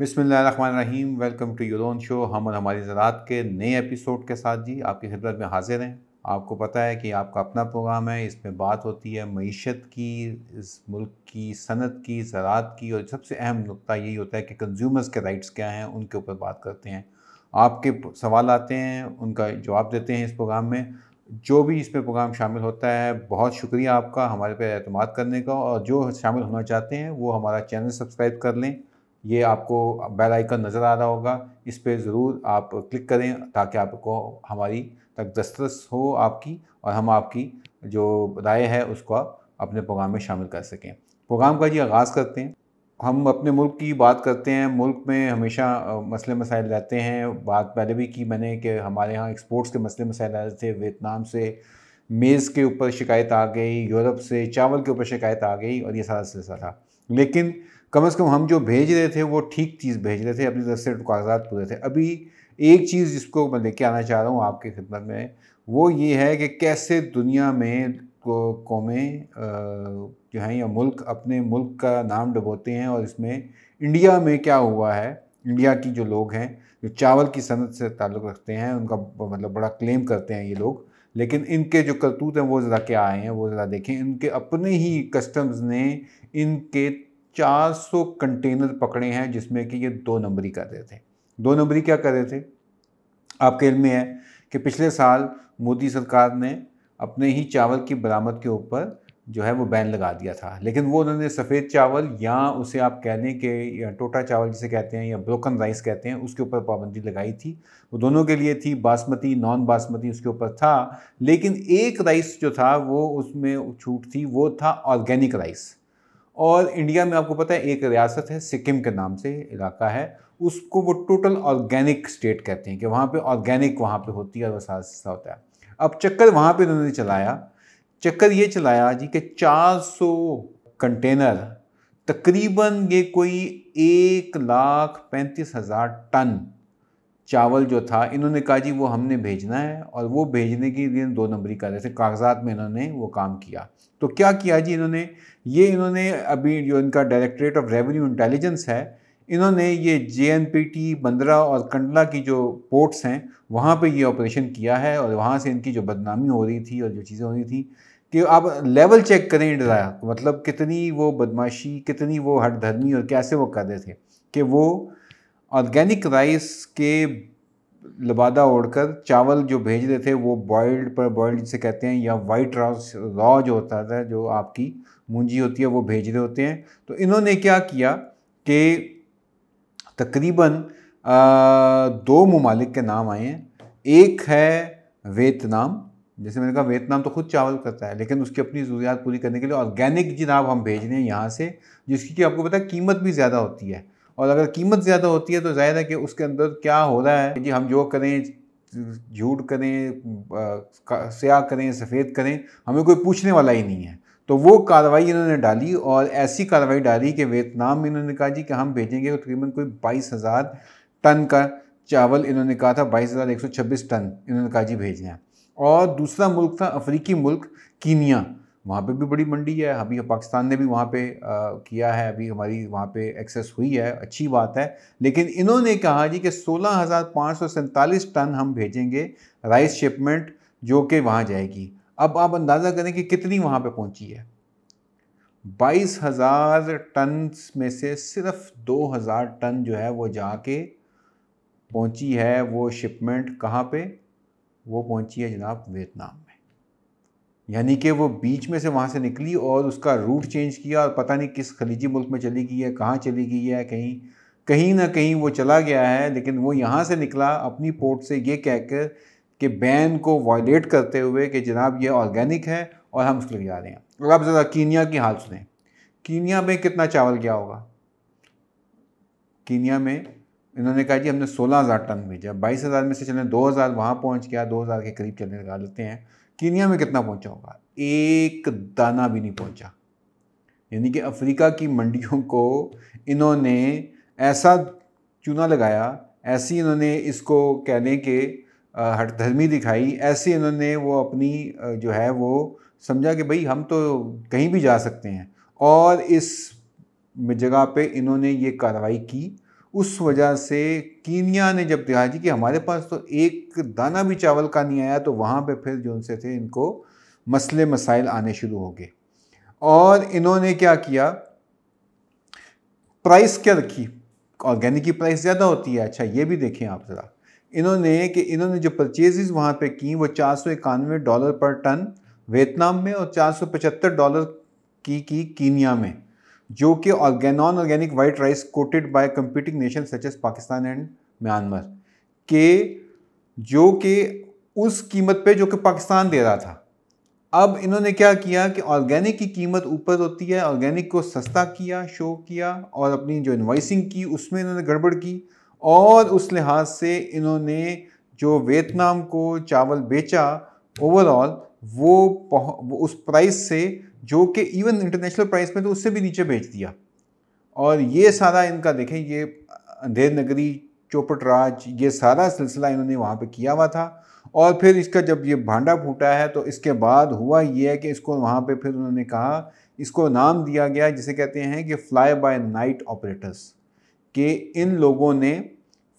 बिस्मिल्लाहिर्रहमानिर्रहीम। Welcome to your own show. हम और हमारी ज़रात के नए एपिसोड के साथ जी आपकी खिदमत में हाजिर हैं। आपको पता है कि आपका अपना प्रोग्राम है, इसमें बात होती है मईशत की, इस मुल्क की सनत की, ज़रात की, और सबसे अहम नुक्ता यही होता है कि कंज्यूमर्स के राइट्स क्या हैं, उनके ऊपर बात करते हैं। आपके सवाल आते हैं, उनका जवाब देते हैं इस प्रोग्राम में। जो भी इसमें प्रोग्राम शामिल होता है, बहुत शुक्रिया आपका हमारे पे एतमाद करने का, और जो शामिल होना चाहते हैं वो हमारा चैनल सब्सक्राइब कर लें। ये आपको बेल आइकन नज़र आ रहा होगा, इस पे ज़रूर आप क्लिक करें ताकि आपको हमारी तक दस्तरस हो आपकी, और हम आपकी जो राय है उसको अपने प्रोग्राम में शामिल कर सकें। प्रोग्राम का जी आगाज़ करते हैं। हम अपने मुल्क की बात करते हैं। मुल्क में हमेशा मसले मसाइल रहते हैं। बात पहले भी की मैंने कि हमारे यहाँ एक्सपोर्ट्स के मसले मसाइल आ रहे थे। वियतनाम से मेज़ के ऊपर शिकायत आ गई, यूरोप से चावल के ऊपर शिकायत आ गई, और ये सारा सिलसिला था। लेकिन कम से कम हम जो भेज रहे थे वो ठीक चीज़ भेज रहे थे, अपनी तरफ से कागजात पूरे थे। अभी एक चीज़ जिसको मैं लेके आना चाह रहा हूँ आपकी खिदमत में, वो ये है कि कैसे दुनिया में कौमें जो हैं या मुल्क अपने मुल्क का नाम डुबोते हैं। और इसमें इंडिया में क्या हुआ है, इंडिया की जो लोग हैं जो चावल की सनत से ताल्लुक़ रखते हैं, उनका मतलब बड़ा क्लेम करते हैं ये लोग, लेकिन इनके जो करतूत हैं वो ज़रा क्या आए हैं वो ज़रा देखें। इनके अपने ही कस्टम्स ने इनके 400 कंटेनर पकड़े हैं, जिसमें कि ये 2 नंबरी कर रहे थे। 2 नंबरी क्या कर रहे थे? आपके इल्म में है कि पिछले साल मोदी सरकार ने अपने ही चावल की बरामद के ऊपर जो है वो बैन लगा दिया था। लेकिन वो उन्होंने सफ़ेद चावल, या उसे आप कह लें कि या टोटा चावल जिसे कहते हैं या ब्रोकन राइस कहते हैं, उसके ऊपर पाबंदी लगाई थी। वो दोनों के लिए थी, बासमती नॉन बासमती उसके ऊपर था। लेकिन एक राइस जो था वो उसमें छूट थी, वो था ऑर्गेनिक राइस। और इंडिया में आपको पता है एक रियासत है सिक्किम के नाम से इलाका है, उसको वो टोटल ऑर्गेनिक स्टेट कहते हैं कि वहाँ पे ऑर्गेनिक वहाँ पे होती है और सारा हिस्सा होता है। अब चक्कर वहाँ पे उन्होंने चलाया, चक्कर ये चलाया जी कि 400 कंटेनर, तकरीबन ये कोई 1,35,000 टन चावल जो था, इन्होंने कहा जी वो हमने भेजना है, और वो भेजने के लिए 2 नंबरी कर रहे थे। कागजात में इन्होंने वो काम किया। तो क्या किया जी इन्होंने अभी जो इनका डायरेक्टरेट ऑफ रेवेन्यू इंटेलिजेंस है, इन्होंने ये JNPT, बंदरा और कंडला की जो पोर्ट्स हैं वहाँ पे ये ऑपरेशन किया है। और वहाँ से इनकी जो बदनामी हो रही थी और जो चीज़ें हो रही थी कि आप लेवल चेक करें इंडिया, मतलब कितनी वो बदमाशी, कितनी वो हठधर्मी, और कैसे वो कर रहे थे कि वो ऑर्गेनिक राइस के लबादा ओढ़कर चावल जो भेज रहे थे वो बॉयल्ड जिसे कहते हैं, या वाइट रॉ जो होता था, जो आपकी मूंजी होती है, वो भेज रहे होते हैं। तो इन्होंने क्या किया कि तकरीबन 2 ममालिक के नाम आए हैं। एक है वियतनाम, जैसे मैंने कहा वियतनाम तो खुद चावल करता है, लेकिन उसकी अपनी ज़रूरियात पूरी करने के लिए ऑर्गेनिक जनाब हम भेज रहे हैं यहाँ से, जिसकी कि आपको पता है कीमत भी ज़्यादा होती है। और अगर कीमत ज़्यादा होती है तो ज़ाहिर है कि उसके अंदर क्या हो रहा है जी, हम जो करें, झूठ करें, स्याह करें, सफ़ेद करें, हमें कोई पूछने वाला ही नहीं है। तो वो कार्रवाई इन्होंने डाली, और ऐसी कार्रवाई डाली कि वियतनाम में इन्होंने कहा जी कि हम भेजेंगे तकरीबन कोई 22,000 टन का चावल। इन्होंने कहा था 22,126 टन इन्होंने कहा जी भेजना है। और दूसरा मुल्क था अफ्रीकी मुल्क कीनिया, वहाँ पे भी बड़ी मंडी है। अभी पाकिस्तान ने भी वहाँ पे किया है, अभी हमारी वहाँ पे एक्सेस हुई है, अच्छी बात है। लेकिन इन्होंने कहा जी कि 16,547 टन हम भेजेंगे राइस शिपमेंट, जो कि वहाँ जाएगी। अब आप अंदाज़ा करें कि कितनी वहाँ पे पहुँची है। 22,000 टन में से सिर्फ 2,000 टन जो है वो जाके पहुँची है, वो शिपमेंट कहाँ पे, वो पहुँची है जनाब वियतनाम में। यानी कि वो बीच में से वहाँ से निकली और उसका रूट चेंज किया, और पता नहीं किस खलीजी मुल्क में चली गई है, कहाँ चली गई है, कहीं ना कहीं वो चला गया है। लेकिन वो यहाँ से निकला अपनी पोर्ट से ये कहकर कि बैन को वायलेट करते हुए कि जनाब ये ऑर्गेनिक है और हम उसके लिए जा रहे हैं। और आप ज़रा कीनिया की हाल सुनें, कीनिया में कितना चावल गया होगा। कीनिया में इन्होंने कहा जी हमने 16,000 टन भेजा, 22,000 में से चलें 2,000 वहाँ पहुँच गया, 2,000 के करीब चलने लगा लेते हैं। कीनिया में कितना पहुँचा होगा? एक दाना भी नहीं पहुँचा। यानी कि अफ्रीका की मंडियों को इन्होंने ऐसा चूना लगाया, ऐसी इन्होंने इसको कह लें कि हठधर्मी दिखाई, ऐसे इन्होंने वो अपनी जो है वो समझा कि भाई हम तो कहीं भी जा सकते हैं। और इस जगह पे इन्होंने ये कार्रवाई की, उस वजह से कीनिया ने जब देखा जी कि हमारे पास तो एक दाना भी चावल का नहीं आया, तो वहाँ पे फिर जो उनसे थे इनको मसले मसाइल आने शुरू हो गए। और इन्होंने क्या किया, प्राइस क्या रखी, ऑर्गेनिक की प्राइस ज़्यादा होती है। अच्छा ये भी देखें आप ज़रा, इन्होंने जो परचेजेस वहाँ पे की वो $491 पर टन वियतनाम में और $475 की कीनिया में, जो कि non organic white rice coated by competing nation such as Pakistan and Myanmar के, जो कि उस कीमत पे जो कि पाकिस्तान दे रहा था। अब इन्होंने क्या किया कि ऑर्गेनिक की कीमत ऊपर होती है, ऑर्गेनिक को सस्ता किया, शो किया, और अपनी जो इन्वाइसिंग की उसमें इन्होंने गड़बड़ की, और उस लिहाज से इन्होंने जो वियतनाम को चावल बेचा ओवरऑल वो उस प्राइस से, जो कि इवन इंटरनेशनल प्राइस में तो उससे भी नीचे बेच दिया। और ये सारा इनका देखें, ये अंधेर नगरी, चौपट राज, ये सारा सिलसिला इन्होंने वहाँ पे किया हुआ था। और फिर इसका जब ये भांडा फूटा है तो इसके बाद हुआ ये है कि इसको वहाँ पे फिर उन्होंने कहा, इसको नाम दिया गया जिसे कहते हैं कि फ्लाई बाय नाइट ऑपरेटर्स, कि इन लोगों ने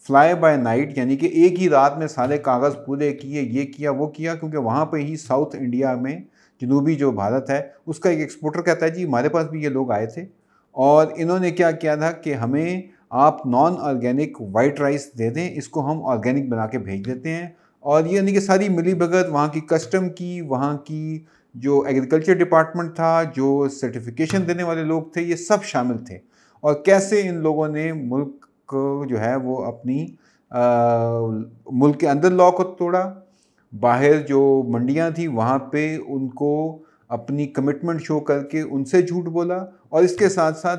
फ्लाई बाय नाइट यानी कि एक ही रात में सारे कागज़ पूरे किए, ये किया वो किया, क्योंकि वहाँ पे ही साउथ इंडिया में, जनूबी जो भारत है उसका एक एक्सपोर्टर कहता है जी हमारे पास भी ये लोग आए थे, और इन्होंने क्या किया था कि हमें आप नॉन ऑर्गेनिक वाइट राइस दे दें, इसको हम ऑर्गेनिक बना के भेज देते हैं। और ये यानी कि सारी मिली भगत वहाँ की कस्टम की, वहाँ की जो एग्रीकल्चर डिपार्टमेंट था, जो सर्टिफिकेशन देने वाले लोग थे, ये सब शामिल थे। और कैसे इन लोगों ने मुल्क को जो है वो अपनी मुल्क के अंदर लॉ को तोड़ा, बाहर जो मंडियाँ थी वहाँ पे उनको अपनी कमिटमेंट शो करके उनसे झूठ बोला, और इसके साथ साथ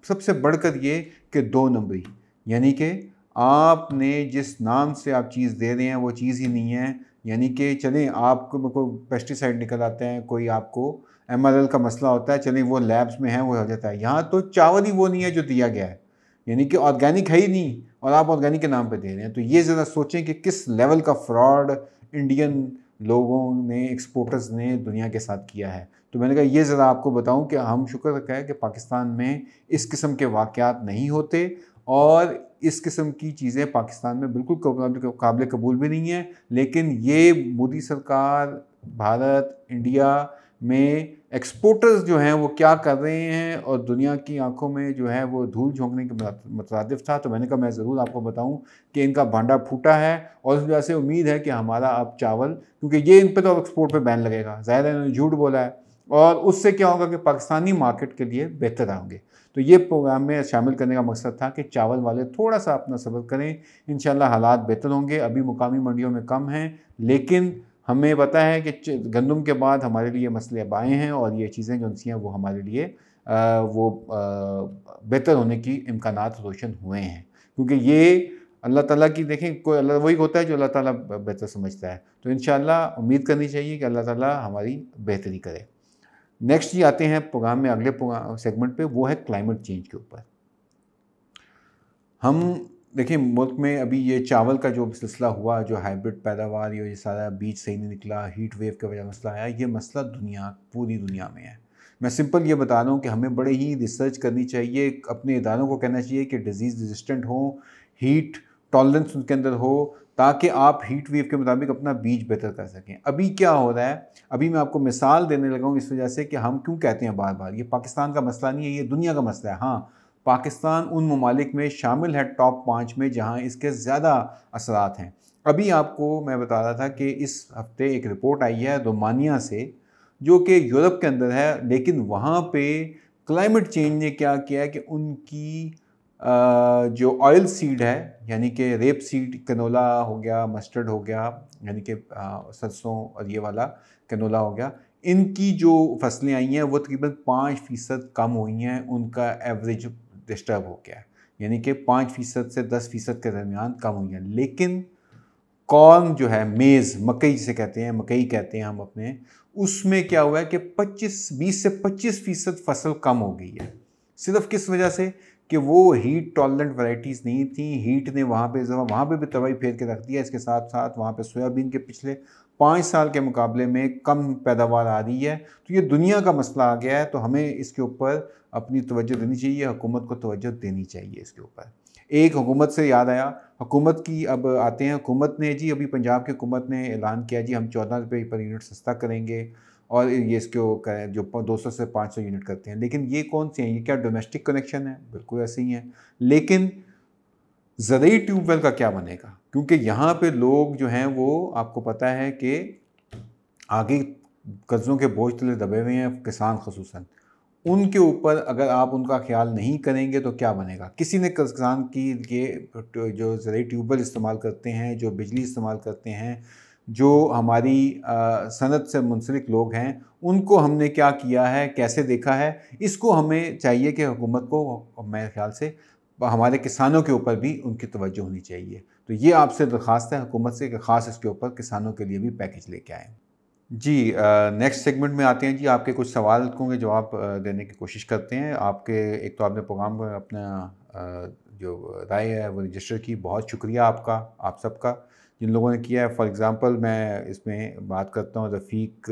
सबसे बढ़कर ये कि 2 नंबरी, यानी कि आपने जिस नाम से आप चीज़ दे रहे हैं वो चीज़ ही नहीं है। यानी कि चलें आपको कोई पेस्टिसाइड निकल आते हैं, कोई आपको MRL का मसला होता है, चलें वो लैब्स में है, वो हो जाता है। यहाँ तो चावल ही वो नहीं है जो दिया गया है, यानी कि ऑर्गेनिक है ही नहीं, और आप ऑर्गेनिक के नाम पे दे रहे हैं। तो ये ज़रा सोचें कि किस लेवल का फ्रॉड इंडियन लोगों ने, एक्सपोर्टर्स ने दुनिया के साथ किया है। तो मैंने कहा ये ज़रा आपको बताऊं कि हम शुक्र है कि पाकिस्तान में इस किस्म के वाक़यात नहीं होते, और इस किस्म की चीज़ें पाकिस्तान में बिल्कुल काबिल कबूल भी नहीं है। लेकिन ये मोदी सरकार, भारत, इंडिया में एक्सपोर्टर्स जो हैं वो क्या कर रहे हैं, और दुनिया की आंखों में जो है वो धूल झोंकने के मुतरादिफ था। तो मैंने कहा मैं ज़रूर आपको बताऊं कि इनका भांडा फूटा है, और इस वजह से उम्मीद है कि हमारा अब चावल, क्योंकि ये इन पर तो एक्सपोर्ट पे बैन लगेगा, ज़ाहिर है इन्होंने झूठ बोला है, और उससे क्या होगा कि पाकिस्तानी मार्केट के लिए बेहतर होंगे। तो ये प्रोग्राम में शामिल करने का मकसद था कि चावल वाले थोड़ा सा अपना सब्र करें, इंशाल्लाह हालात बेहतर होंगे। अभी मुकामी मंडियों में कम हैं, लेकिन हमें पता है कि गंदम के बाद हमारे लिए मसले अब आए हैं, और ये चीज़ें जो सी हैं वो हमारे लिए बेहतर होने की इम्कानात रोशन हुए हैं, क्योंकि ये अल्लाह ताला की, देखें कोई अल्लाह वही होता है जो अल्लाह ताला बेहतर समझता है। तो इंशाल्लाह उम्मीद करनी चाहिए कि अल्लाह ताला हमारी बेहतरी करे। नेक्स्ट जी आते हैं प्रोग्राम में अगले सेगमेंट पे, वो है क्लाइमेट चेंज के ऊपर। हम देखिए मुल्क में अभी ये चावल का जो सिलसिला हुआ, जो हाइब्रिड पैदावार, ये सारा बीज सही नहीं निकला, हीट वेव की वजह मसला आया, ये मसला पूरी दुनिया में है। मैं सिंपल ये बता रहा हूँ कि हमें बड़े ही रिसर्च करनी चाहिए, अपने इदारों को कहना चाहिए कि डिजीज़ रेजिस्टेंट हो, हीट टॉलरेंस उनके अंदर हो, ताकि आप हीट वेव के मुताबिक अपना बीज बेहतर कर सकें। अभी क्या हो रहा है, अभी मैं आपको मिसाल देने लगा हूँ इस वजह से कि हम क्यों कहते हैं बार बार, ये पाकिस्तान का मसला नहीं है, ये दुनिया का मसला है। हाँ, पाकिस्तान उन ममालिक में शामिल है टॉप 5 में जहाँ इसके ज़्यादा असरात हैं। अभी आपको मैं बता रहा था कि इस हफ्ते एक रिपोर्ट आई है रोमानिया से, जो कि यूरोप के अंदर है, लेकिन वहाँ पे क्लाइमेट चेंज ने क्या किया है कि उनकी जो ऑयल सीड है, यानी कि रेप सीड, कनोला हो गया, मस्टर्ड हो गया, यानी कि सरसों और ये वाला कनोला हो गया, इनकी जो फसलें आई हैं वो तकरीबन 5% कम हुई हैं, उनका एवरेज डिस्टर्ब हो गया, यानी कि 5% से 10% के दरमियान कम हुई हैं। लेकिन कॉर्न जो है, मेज़, मकई जिसे कहते हैं, मकई कहते हैं हम अपने, उसमें क्या हुआ है कि 20 से 25% फसल कम हो गई है। सिर्फ किस वजह से कि वो हीट टॉलरेंट वैरायटीज़ नहीं थी, हीट ने वहाँ पे भी तबाही फेर के रख दिया। इसके साथ साथ वहाँ पे सोयाबीन के पिछले 5 साल के मुकाबले में कम पैदावार आ रही है। तो ये दुनिया का मसला आ गया है, तो हमें इसके ऊपर अपनी तवज्जो देनी चाहिए, हुकूमत को तवज्जो देनी चाहिए इसके ऊपर। एक हुकूमत से याद आया, हुकूमत की अब आते हैं। हुकूमत ने जी अभी पंजाब की हुकूमत ने ऐलान किया जी हम 14 रुपये पर यूनिट सस्ता करेंगे और ये इसको जो 200 से 500 यूनिट करते हैं। लेकिन ये कौन से हैं? ये क्या डोमेस्टिक कनेक्शन है? बिल्कुल ऐसे ही हैं। लेकिन ज़रूरी ट्यूबवेल का क्या बनेगा? क्योंकि यहाँ पे लोग जो हैं वो आपको पता है कि आगे कर्ज़ों के बोझ तले दबे हुए हैं, किसान ख़ुसूसन। उनके ऊपर अगर आप उनका ख्याल नहीं करेंगे तो क्या बनेगा? किसी ने किसान की ये जो ज़रूरी ट्यूबवेल इस्तेमाल करते हैं, जो बिजली इस्तेमाल करते हैं, जो हमारी सनत से मुंसलिक लोग हैं, उनको हमने क्या किया है, कैसे देखा है? इसको हमें चाहिए कि हुकूमत को, मेरे ख्याल से हमारे किसानों के ऊपर भी उनकी तवज्जो होनी चाहिए। तो ये आपसे दरख्वास्त है हुकूमत से कि ख़ास इसके ऊपर किसानों के लिए भी पैकेज लेके आएँ। जी, नेक्स्ट सेगमेंट में आते हैं जी। आपके कुछ सवाल के जवाब देने की कोशिश करते हैं। आपके एक तो आपने प्रोग्राम में अपना जो राय है वो रजिस्टर की, बहुत शुक्रिया आपका, आप सबका जिन लोगों ने किया है। फॉर एग्ज़ाम्पल मैं इसमें बात करता हूँ, रफ़ीक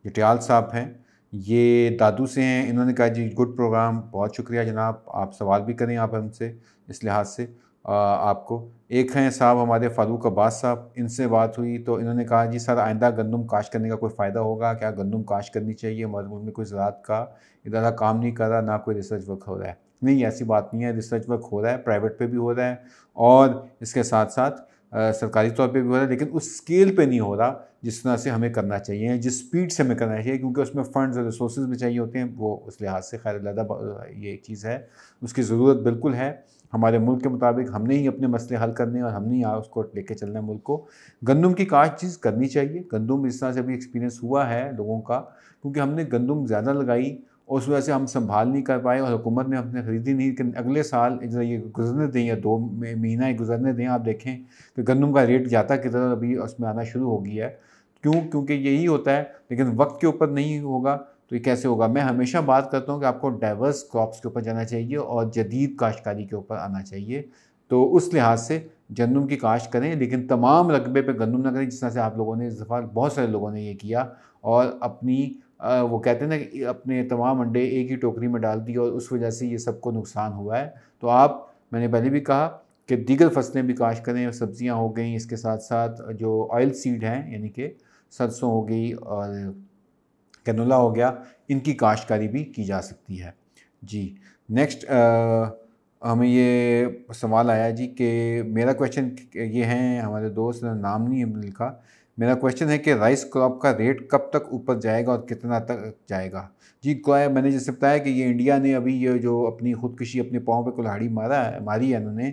जटियाल साहब हैं, ये दादू से हैं। इन्होंने कहा जी गुड प्रोग्राम, बहुत शुक्रिया जनाब, आप सवाल भी करें आप हमसे इस लिहाज से आपको। एक हैं साहब हमारे फ़ारूक अब्बास साहब, इनसे बात हुई तो इन्होंने कहा जी सर आइंदा गंदम काश्त करने का कोई फ़ायदा होगा क्या? गंदम काश्त करनी चाहिए? हमारे मुल्क में कोई ज़राअत का इदारा काम नहीं कर रहा, ना कोई रिसर्च वर्क हो रहा है। नहीं, ऐसी बात नहीं है, रिसर्च वर्क हो रहा है, प्राइवेट पे भी हो रहा है और इसके साथ साथ सरकारी तौर पे भी हो रहा है, लेकिन उस स्केल पे नहीं हो रहा जिस तरह से हमें करना चाहिए, जिस स्पीड से हमें करना चाहिए, क्योंकि उसमें फ़ंड्स और रिसोर्सेज भी चाहिए होते हैं। वो उस लिहाज से खैर अलहदा ये एक चीज़ है, उसकी ज़रूरत बिल्कुल है। हमारे मुल्क के मुताबिक हमने ही अपने मसले हल करने और हमने ही उसको लेके चलना है मुल्क को। गंदम की काश्त चीज़ करनी चाहिए। गंदम इस तरह से अभी एक्सपीरियंस हुआ है लोगों का, क्योंकि हमने गंदम ज़्यादा लगाई और उस वजह से हम संभाल नहीं कर पाए और हुकूमत ने हमने ख़रीदी नहीं। कि अगले साल जरा ये गुजरने दें या 2 महीना ही गुजरने दें, आप देखें कि गंदम का रेट जाता किधर अभी उसमें आना शुरू हो गया है। क्यों? क्योंकि यही होता है, लेकिन वक्त के ऊपर नहीं होगा तो ये कैसे होगा? मैं हमेशा बात करता हूँ कि आपको डाइवर्स क्रॉप्स के ऊपर जाना चाहिए और जदीद काश्तकारी के ऊपर आना चाहिए। तो उस लिहाज से गंदम की काश्त करें, लेकिन तमाम रकबे पे गंदम ना करें, जिस तरह से आप लोगों ने इस दफ़ा बहुत सारे लोगों ने ये किया और अपनी वो कहते हैं ना कि अपने तमाम अंडे एक ही टोकरी में डाल दिए और उस वजह से ये सबको नुकसान हुआ है। तो आप, मैंने पहले भी कहा कि दीगर फसलें भी काश्त करें, सब्जियाँ हो गई, इसके साथ-साथ जो ऑयल सीड हैं यानी कि सरसों हो गई और कैनोला हो गया, इनकी काश्तकारी भी की जा सकती है। जी, नेक्स्ट हमें ये सवाल आया जी कि मेरा क्वेश्चन ये है, हमारे दोस्त ने नाम नहीं है लिखा। मेरा क्वेश्चन है कि राइस क्रॉप का रेट कब तक ऊपर जाएगा और कितना तक जाएगा? जी, क्या है, मैंने जैसे बताया कि ये इंडिया ने अभी ये जो अपनी खुदकुशी अपने पाँव पे कुल्हाड़ी मारी है इन्होंने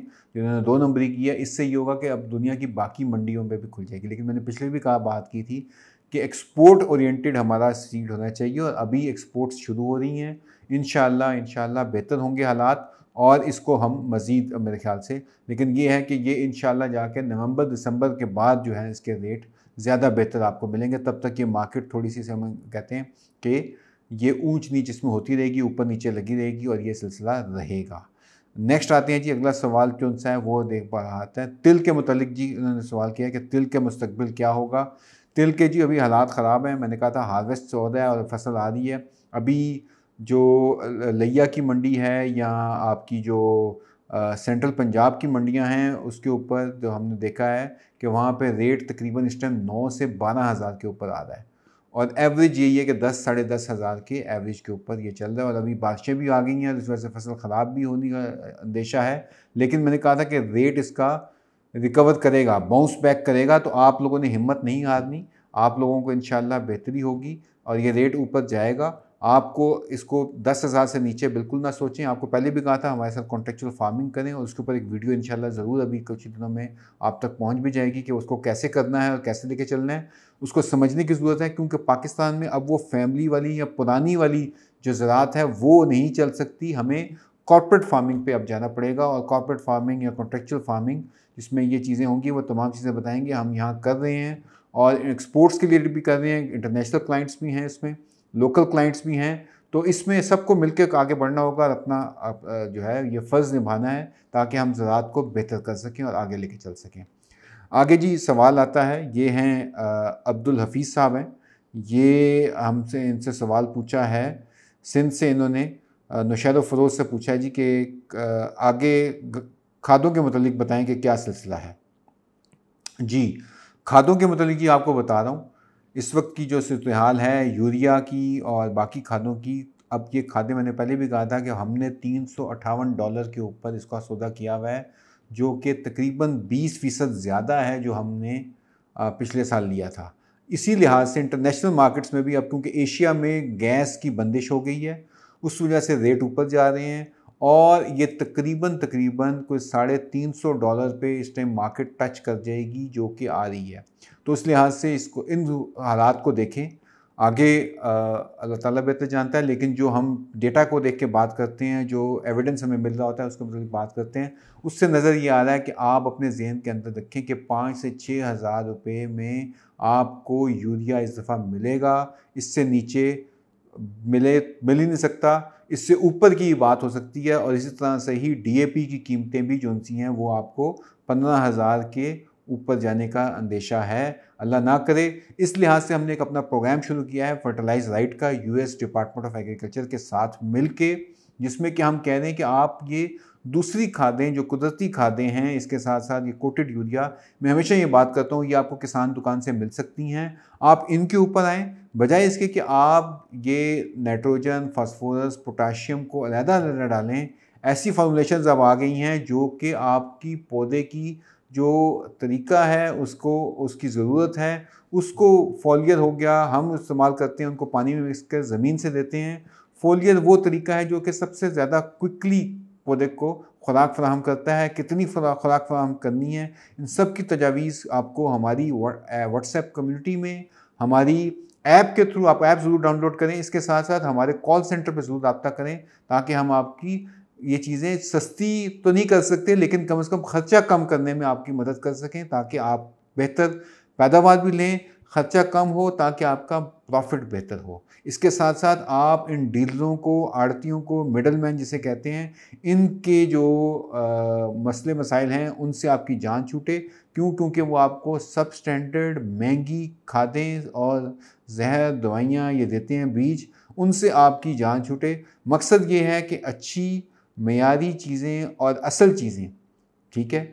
2 नंबरी की है। इससे ये होगा कि अब दुनिया की बाकी मंडियों में भी खुल जाएगी। लेकिन मैंने पिछले भी बात की थी कि एक्सपोर्ट ओरिएंटेड हमारा सीड होना चाहिए और अभी एक्सपोर्ट्स शुरू हो रही हैं। इंशाल्लाह बेहतर होंगे हालात और इसको हम मज़ीद, मेरे ख़्याल से, लेकिन ये है कि ये इंशाल्लाह जाके नवंबर दिसंबर के बाद जो है इसके रेट ज़्यादा बेहतर आपको मिलेंगे। तब तक ये मार्केट थोड़ी सी हम कहते हैं कि ये ऊंच नीच इसमें होती रहेगी, ऊपर नीचे लगी रहेगी और ये सिलसिला रहेगा। नेक्स्ट आते हैं जी, अगला सवाल कौन सा है वो देख पा आता है। तिल के मुतालिक जी उन्होंने सवाल किया कि तिल के मुस्तकबिल क्या होगा? तिल के जी अभी हालात ख़राब हैं। मैंने कहा था हार्वेस्ट हो रहा है और फसल आ रही है। अभी जो लिया की मंडी है या आपकी जो सेंट्रल पंजाब की मंडियां हैं, उसके ऊपर जो हमने देखा है कि वहाँ पे रेट तकरीबन इस टाइम 9 से 12 हज़ार के ऊपर आ रहा है और एवरेज यही है कि 10 साढ़े 10 हज़ार के एवरेज के ऊपर ये चल रहा है। और अभी बारिशें भी आ गई हैं, इस वजह से फसल ख़राब भी होने का अंदेशा है। लेकिन मैंने कहा था कि रेट इसका रिकवर करेगा, बाउंस बैक करेगा। तो आप लोगों ने हिम्मत नहीं हारनी, आप लोगों को इंशाल्लाह बेहतरी होगी और ये रेट ऊपर जाएगा। आपको इसको 10,000 से नीचे बिल्कुल ना सोचें। आपको पहले भी कहा था हमारे साथ कॉन्टेक्चुअल फार्मिंग करें और उसके ऊपर एक वीडियो इंशाल्लाह ज़रूर अभी कुछ दिनों में आप तक पहुंच भी जाएगी कि उसको कैसे करना है और कैसे लेके चलना है। उसको समझने की ज़रूरत है, क्योंकि पाकिस्तान में अब वो फैमिली वाली या पुरानी वाली जो ज़राअत है वो नहीं चल सकती। हमें कॉर्पोरेट फार्मिंग पे अब जाना पड़ेगा और कॉर्पोरेट फार्मिंग या कॉन्ट्रेक्चुअल फार्मिंग, जिसमें ये चीज़ें होंगी, वो तमाम चीज़ें बताएंगे। हम यहाँ कर रहे हैं और एक्सपोर्ट्स के लिए भी कर रहे हैं, इंटरनेशनल क्लाइंट्स भी हैं इसमें, लोकल क्लाइंट्स भी हैं। तो इसमें सबको मिलकर आगे बढ़ना होगा और अपना जो है ये फ़र्ज़ निभाना है ताकि हम ज़राअत को बेहतर कर सकें और आगे लेके चल सकें। आगे जी सवाल आता है, ये हैं अब्दुल हफीज़ साहब हैं, ये हमसे इनसे सवाल पूछा है सिंध से, इन्होंने नौशैर फ़रोज़ से पूछा है जी कि आगे खादों के मुतालिक बताएं कि क्या सिलसिला है। जी, खादों के मुतालिक जी आपको बता रहा हूँ, इस वक्त की जो सूरत हाल है यूरिया की और बाकी खादों की, अब ये खादें मैंने पहले भी कहा था कि हमने $358 के ऊपर इसका सौदा किया हुआ है, जो कि तकरीबन 20% ज़्यादा है जो हमने पिछले साल लिया था। इसी लिहाज से इंटरनेशनल मार्केट्स में भी अब, क्योंकि एशिया में गैस की बंदिश हो गई है, उस वजह से रेट ऊपर जा रहे हैं और ये तकरीबन कोई $350 पे इस टाइम मार्केट टच कर जाएगी, जो कि आ रही है। तो इस लिहाज से इसको, इन हालात को देखें। आगे अल्लाह ताला बेहतर जानता है, लेकिन जो हम डेटा को देख के बात करते हैं, जो एविडेंस हमें मिल रहा होता है उसके मतलब बात करते हैं, उससे नज़र ये आ रहा है कि आप अपने ज़हन के अंदर रखें कि 5 से 6 हज़ार रुपये में आपको यूरिया इस दफ़ा मिलेगा। इससे नीचे मिल ही नहीं सकता, इससे ऊपर की बात हो सकती है। और इसी तरह से ही डीएपी की कीमतें भी जो सी हैं वो आपको 15,000 के ऊपर जाने का अंदेशा है, अल्लाह ना करे। इस लिहाज से हमने एक अपना प्रोग्राम शुरू किया है फर्टिलाइज राइट का, यूएस डिपार्टमेंट ऑफ एग्रीकल्चर के साथ मिलके, जिसमें कि हम कह रहे हैं कि आप ये दूसरी खादें जो कुदरती खादें हैं, इसके साथ साथ ये कोटेड यूरिया, मैं हमेशा ये बात करता हूँ, ये आपको किसान दुकान से मिल सकती हैं। आप इनके ऊपर आएँ, बजाय इसके कि आप ये नाइट्रोजन, फास्फोरस, पोटाशियम को अलग-अलग डालें। ऐसी फॉर्मुलेशंस अब आ गई हैं जो कि आपकी पौधे की जो तरीका है, उसको, उसकी ज़रूरत है, उसको फोलियर हो गया, हम इस्तेमाल करते हैं, उनको पानी में मिक्स कर ज़मीन से देते हैं। फोलियर वो तरीका है जो कि सबसे ज़्यादा क्विकली पौधे को खुराक फराहम करता है। कितनी खुराक फराहम करनी है, इन सब की तजावीज़ आपको हमारी व्हाट्सएप कम्युनिटी में, हमारी ऐप के थ्रू, आप ऐप ज़रूर डाउनलोड करें, इसके साथ साथ हमारे कॉल सेंटर पर ज़रूर रब्ता करें, ताकि हम आपकी ये चीज़ें सस्ती तो नहीं कर सकते, लेकिन कम से कम ख़र्चा कम करने में आपकी मदद कर सकें, ताकि आप बेहतर पैदावार भी लें, ख़र्चा कम हो, ताकि आपका प्रॉफिट बेहतर हो। इसके साथ साथ आप इन डीलरों को, आड़तियों को, मिडल मैन जिसे कहते हैं, इनके जो मसले मसाइल हैं उनसे आपकी जान छूटे। क्यों? क्योंकि वो आपको सब स्टैंडर्ड महंगी खादें और जहर दवाइयाँ ये देते हैं, बीज, उनसे आपकी जान छूटे। मकसद ये है कि अच्छी मयारी चीज़ें और असल चीज़ें, ठीक है,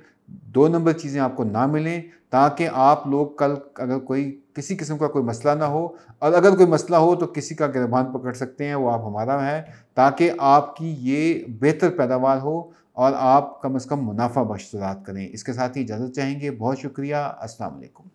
2 नंबर चीज़ें आपको ना मिलें, ताकि आप लोग कल अगर कोई किसी किस्म का कोई मसला ना हो, और अगर कोई मसला हो तो किसी का गिरबान पकड़ सकते हैं, वो आप हमारा है, ताकि आपकी ये बेहतर पैदावार हो और आप कम से कम मुनाफा बख्श ज़राअत करें। इसके साथ ही इजाज़त चाहेंगे। बहुत शुक्रिया। अस्सलाम वालेकुम।